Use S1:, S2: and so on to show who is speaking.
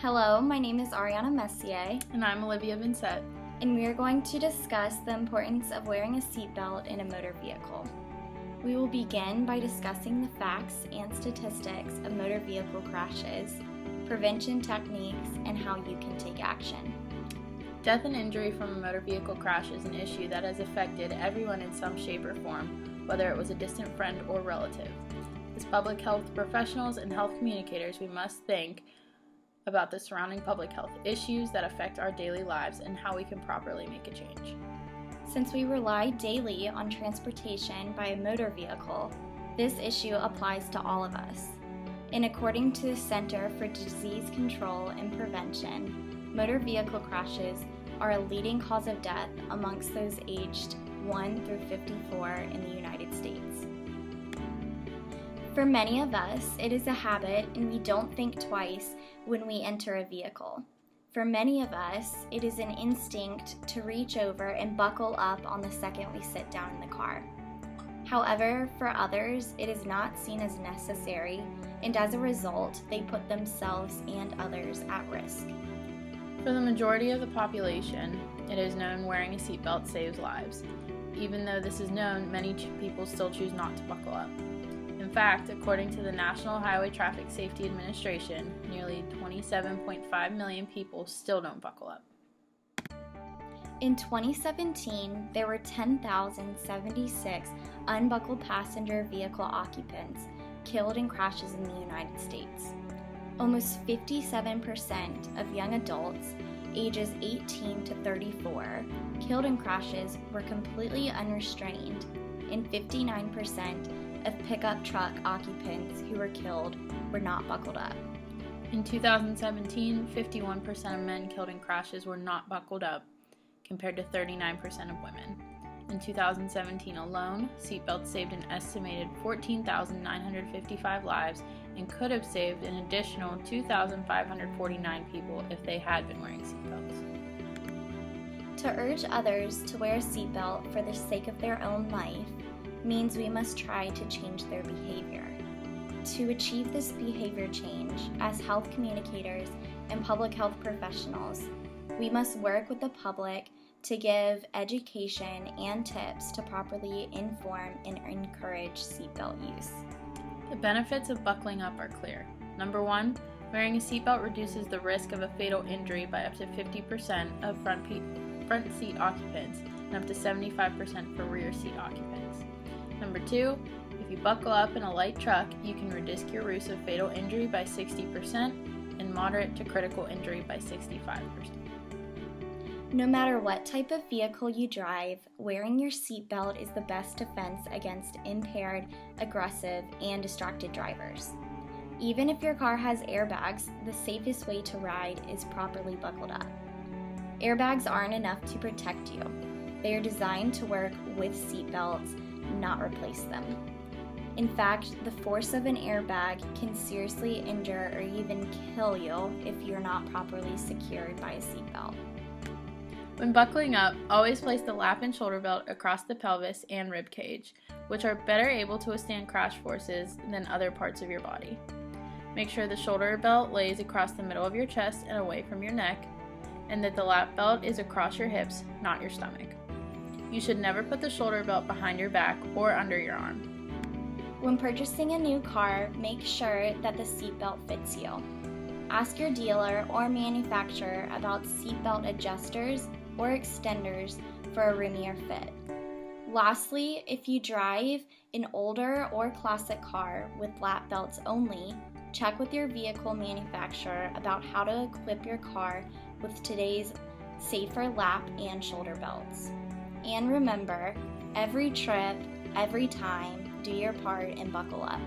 S1: Hello, my name is Ariana Messier,
S2: And I'm Olivia Vincent.
S1: and we are going to discuss the importance of wearing a seatbelt in a motor vehicle. We will begin by discussing the facts and statistics of motor vehicle crashes, prevention techniques, and how you can take action.
S2: Death and injury from a motor vehicle crash is an issue that has affected everyone in some shape or form, whether it was a distant friend or relative. As public health professionals and health communicators, we must think about the surrounding public health issues that affect our daily lives and how we can properly make a change.
S1: Since we rely daily on transportation by a motor vehicle, this issue applies to all of us. And according to the Center for Disease Control and Prevention, motor vehicle crashes are a leading cause of death amongst those aged 1 through 54 in the United States. For many of us, it is a habit and we don't think twice when we enter a vehicle. For many of us, it is an instinct to reach over and buckle up on the second we sit down in the car. However, for others, it is not seen as necessary, and as a result, they put themselves and others at risk.
S2: For the majority of the population, it is known wearing a seatbelt saves lives. Even though this is known, many people still choose not to buckle up. In fact, according to the National Highway Traffic Safety Administration, nearly 27.5 million people still don't buckle up.
S1: In 2017, there were 10,076 unbuckled passenger vehicle occupants killed in crashes in the United States. Almost 57% of young adults ages 18 to 34 killed in crashes were completely unrestrained, and 59% of pickup truck occupants who were killed were not buckled up.
S2: In 2017, 51% of men killed in crashes were not buckled up, compared to 39% of women. In 2017 alone, seatbelts saved an estimated 14,955 lives and could have saved an additional 2,549 people if they had been wearing seatbelts.
S1: To urge others to wear a seatbelt for the sake of their own life means we must try to change their behavior. To achieve this behavior change, as health communicators and public health professionals, we must work with the public to give education and tips to properly inform and encourage seatbelt use.
S2: The benefits of buckling up are clear. Number 1, wearing a seatbelt reduces the risk of a fatal injury by up to 50% of front seat occupants and up to 75% for rear seat occupants. Number 2, if you buckle up in a light truck, you can reduce your risk of fatal injury by 60% and moderate to critical injury by 65%.
S1: No matter what type of vehicle you drive, wearing your seatbelt is the best defense against impaired, aggressive, and distracted drivers. Even if your car has airbags, the safest way to ride is properly buckled up. Airbags aren't enough to protect you. They are designed to work with seatbelts, not replace them. In fact, the force of an airbag can seriously injure or even kill you if you're not properly secured by a seatbelt.
S2: When buckling up, always place the lap and shoulder belt across the pelvis and rib cage, which are better able to withstand crash forces than other parts of your body. Make sure the shoulder belt lays across the middle of your chest and away from your neck, and that the lap belt is across your hips, not your stomach. You should never put the shoulder belt behind your back or under your arm.
S1: When purchasing a new car, make sure that the seatbelt fits you. Ask your dealer or manufacturer about seatbelt adjusters or extenders for a roomier fit. Lastly, if you drive an older or classic car with lap belts only, check with your vehicle manufacturer about how to equip your car with today's safer lap and shoulder belts. And remember, every trip, every time, do your part and buckle up.